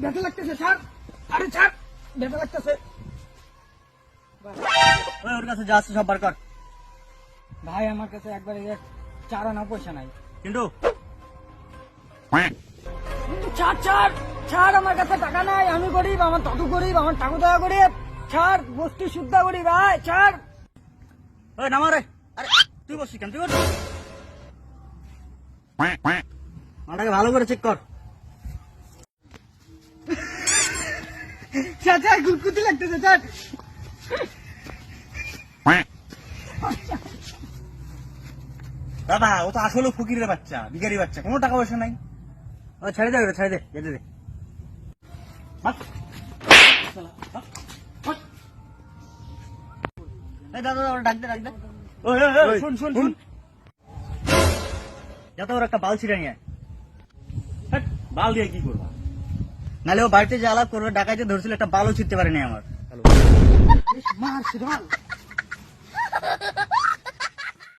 ব্যথা লাগতেছে স্যার, আরে স্যার ব্যথা লাগতেছে। ওর কাছে যা আছে সব বার কর। ভাই আমার কাছে একবারে 4 আনা পয়সা নাই। কিন্তু ছাড় ছাড় ছাড়, আমার কাছে টাকা নাই, আমি গরিব, আমার দাদু গরিব, আমার ঠাকুর দাদা গরিব। ছাড়, বস্তি শুদ্ধা গরিব ভাই, ছাড়। ওই নামা রে। আরে তুই বসছিস কেন? তুই বসছিস? মালটাকে ভালো করে চেক কর। স্যার স্যার গুদগুদি লাগতেছে স্যার। দাদা ও তো আসলে ফকিরের বাচ্চা, ভিখারি বাচ্চা, কোনো টাকা পয়সা নাই। ও ছেড়ে দে, ছেড়ে দে, যেতে দে। এই দাদা ওরা ডাক দে, ডাক দে। শুন শুন শুন, যাতে ওর একটা বাল ছিঁড়ে নিয়ে আয়। হ্যাট, বাল দিয়ে কি করবা? নাহলে ও বাড়িতে যে আলাপ করবে, ডাকাইতে ধরছিল, একটা বালও ছিঁড়তে পারেনি আমার। মার